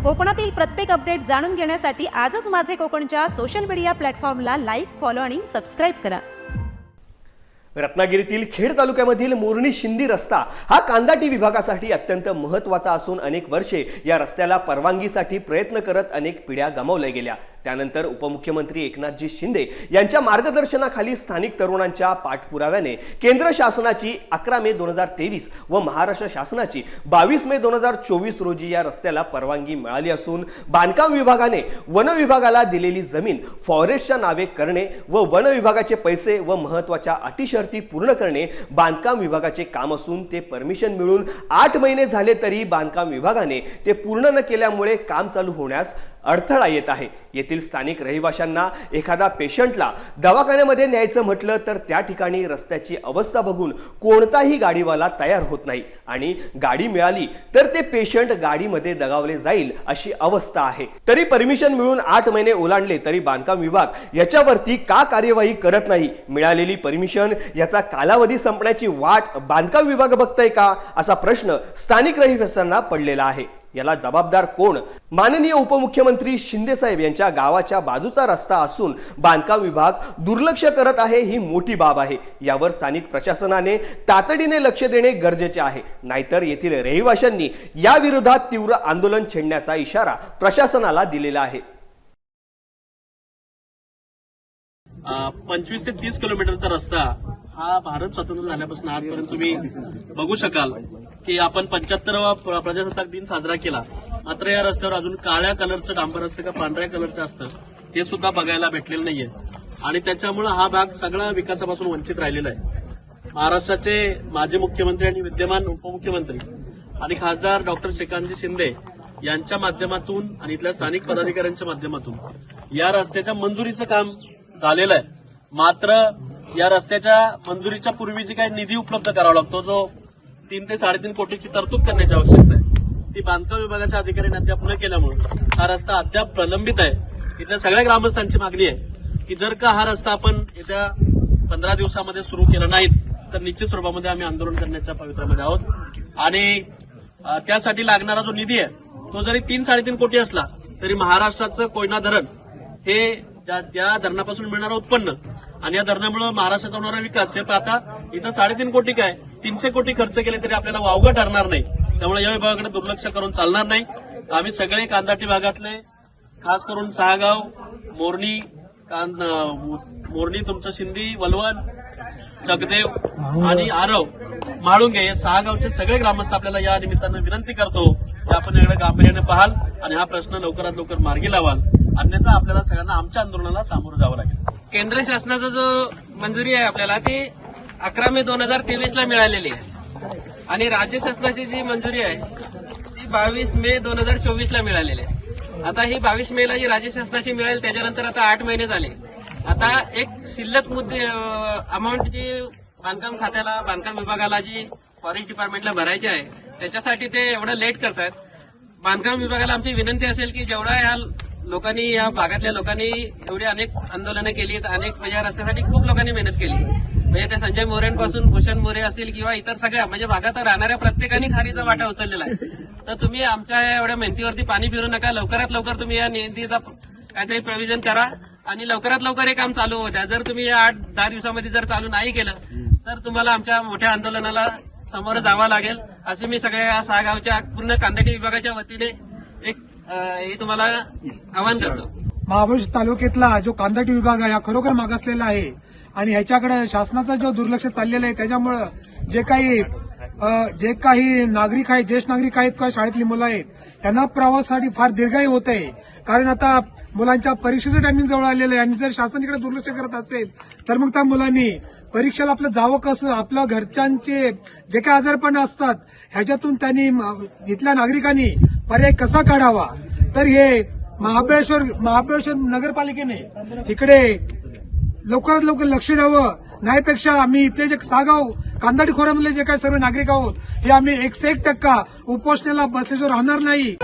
कोकणातील प्रत्येक अपडेट जाणून घेण्यासाठी आजच माझे कोकणच्या सोशल मीडिया प्लॅटफॉर्मला लाईक, फॉलो आणि सबस्क्राईब करा. रत्नागिरीतील खेड तालुक्यामधील मोरणी शिंदी रस्ता हा कांदाटी विभागासाठी अत्यंत महत्त्वाचा असून अनेक वर्षे या रस्त्याला परवानगीसाठी प्रयत्न करत अनेक पिढ्या गमावल्या गेल्या. त्यानंतर उपमुख्यमंत्री एकनाथजी शिंदे यांच्या मार्गदर्शनाखाली स्थानिक तरुणांच्या पाठपुराव्याने केंद्र शासनाची 11 मे 2023 व महाराष्ट्र शासनाची 22 मे 2024 रोजी या रस्त्याला परवानगी मिळाली असून बांधकाम विभागाने वन विभागाला दिलेली जमीन फॉरेस्टच्या नावे करणे व वन विभागाचे पैसे व महत्त्वाच्या अटी शर्ती पूर्ण करणे बांधकाम विभागाचे काम असून ते परमिशन मिळून 8 महिने झाले तरी बांधकाम विभागाने ते पूर्ण न केल्यामुळे काम चालू होण्यास अडथळा येत आहे. येथील स्थानिक रहिवाशांना एखादा पेशंटला दवाखान्यामध्ये न्यायचं म्हटलं तर त्या ठिकाणी रस्त्याची अवस्था बघून कोणताही गाडीवाला तयार होत नाही आणि गाडी मिळाली तर ते पेशंट गाडीमध्ये दगावले जाईल अशी अवस्था आहे. तरी परमिशन मिळून 8 महिने ओलांडले तरी बांधकाम विभाग याच्यावरती का कार्यवाही करत नाही? मिळालेली परमिशन याचा कालावधी संपण्याची वाट बांधकाम विभाग बघतोय का असा प्रश्न स्थानिक रहिवाशांना पडलेला आहे. याला जबाबदार कोण? माननीय उपमुख्यमंत्री शिंदे साहेब यांच्या गावाच्या बाजूचा रस्ता असून बांधकाम विभाग दुर्लक्ष करत आहे ही मोठी बाब आहे. यावर स्थानिक प्रशासनाने तातडीने लक्ष देणे गरजेचे आहे. नाहीतर येथील रहिवाशांनी या विरोधात तीव्र आंदोलन छेडण्याचा इशारा प्रशासनाला दिलेला आहे. 25 ते 30 किलोमीटरचा रस्ता हा भारत स्वतंत्र झाल्यापासून आजपर्यंत तुम्ही बघू शकाल की आपण 75वा प्रजासत्ताक दिन साजरा केला, मात्र या रस्त्यावर अजून काळ्या कलरचं डांबर असतं का पांढऱ्या कलरचं असतं हे सुद्धा बघायला भेटलेलं नाहीये आणि त्याच्यामुळे हा भाग सगळा विकासापासून वंचित राहिलेला आहे. महाराष्ट्राचे माजी मुख्यमंत्री आणि विद्यमान उपमुख्यमंत्री आणि खासदार डॉक्टर श्रीकांतजी शिंदे यांच्या माध्यमातून आणि इथल्या स्थानिक पदाधिकाऱ्यांच्या माध्यमातून या रस्त्याच्या मंजुरीचं काम झालेलं आहे. मात्र या रस्त्याच्या मंजुरीच्या पूर्वी जी काही निधी उपलब्ध करावा लागतो, जो 3 ते 3.5 कोटीची तरतूद करण्याची आवश्यकता आहे, ती बांधकाम विभागाच्या अधिकाऱ्यांनी अद्याप न केल्यामुळे हा रस्ता अद्याप प्रलंबित आहे. इथल्या सगळ्या ग्रामस्थांची मागणी आहे की जर का हा रस्ता आपण येत्या 15 दिवसामध्ये सुरू केला नाहीत तर निश्चित स्वरूपामध्ये आम्ही आंदोलन करण्याच्या पवित्र्यामध्ये आहोत आणि त्यासाठी लागणारा जो निधी आहे तो जरी 3-3.5 कोटी असला तरी महाराष्ट्राचं कोयना धरण हे त्या धरणापासून मिळणारं उत्पन्न आणि या धरणामुळे महाराष्ट्राचा होणारा विकास हे पाहता इथं 3.5 कोटी काय 300 कोटी खर्च केले तरी आपल्याला वावगं ठरणार नाही. त्यामुळे या विभागाकडे दुर्लक्ष करून चालणार नाही. आम्ही सगळे कांदाटी भागातले खास करून सहागाव, मोरणी तुमचं शिंदी, वलवण, चकदेव आणि आरव, म्हाळुंगे या 6 गावचे सगळे ग्रामस्थ आपल्याला या निमित्तानं विनंती करतो की आपण याकडे गांभीर्याने पाहाल आणि हा प्रश्न लवकरात लवकर मार्गी लावाल, अन्यथा आपल्याला सगळ्यांना आमच्या आंदोलनाला सामोरं जावं लागेल. केंद्र शासनाचा जो मंजुरी आहे आपल्याला ती 11 मे 2023 ला मिळालेली आहे आणि राज्य शासनाची जी मंजुरी आहे ती 22 मे 2024 ला मिळालेली आहे. आता ही 22 मे ला जी राज्य शासनाची मिळेल त्याच्यानंतर आता 8 महिने झाले. आता एक शिल्लक मुद्दे अमाऊंट जी बांधकाम खात्याला, बांधकाम विभागाला जी फॉरेस्ट डिपार्टमेंटला भरायची आहे त्याच्यासाठी ते एवढं लेट करतात. बांधकाम विभागाला आमची विनंती असेल की जेवढा या लोकांनी, या भागातल्या लोकांनी एवढी अनेक आंदोलनं केली, अनेक म्हणजे या रस्त्यासाठी खूप लोकांनी मेहनत केली. म्हणजे त्या संजय मोरेंपासून भूषण मोरे असतील किंवा इतर सगळ्या म्हणजे भागात राहणाऱ्या प्रत्येकाने खारीचा वाटा उचललेला आहे. तर तुम्ही आमच्या एवढ्या मेहनतीवरती पाणी फिरू नका. लवकरात लवकर तुम्ही या निधीचा काहीतरी प्रोव्हिजन करा आणि लवकरात लवकर हे काम चालू होत्या. जर तुम्ही या 8-10 दिवसामध्ये जर चालू नाही केलं तर तुम्हाला आमच्या मोठ्या आंदोलनाला सामोरं जावं लागेल, असे मी सगळ्या 6 गावच्या पूर्ण कांदाटी विभागाच्या वतीने हे तुम्हाला आवाहन करतो. महाबळेश्वर तालुक्यातला जो कांदाटी विभाग आहे हा खरोखर मागासलेला आहे आणि ह्याच्याकडे शासनाचा जो दुर्लक्ष चाललेलं आहे त्याच्यामुळं जे काही नागरिक आहेत, ज्येष्ठ नागरिक आहेत किंवा शाळेतली मुलं आहेत यांना प्रवासासाठी फार दीर्घाई होत आहे. कारण आता मुलांच्या परीक्षेचं टायमिंग जवळ आलेलं आहे आणि जर शासन इकडे दुर्लक्ष करत असेल तर मग त्या मुलांनी परीक्षेला आपलं जावं कसं? आपल्या घरच्यांचे जे काही आजारपण असतात ह्याच्यातून त्यांनी इथल्या नागरिकांनी पर्याय कसा काढावा? तर हे महाबळेश्वर नगरपालिकेने इकडे लवकरात लवकर लक्ष द्यावं. नाहीपेक्षा आम्ही इथले जे 6 गाव कांदाटी खोऱ्यामधले जे काही सर्व नागरिक आहोत हे आम्ही 101% उपोषणाला बसल्याशिवाय राहणार नाही.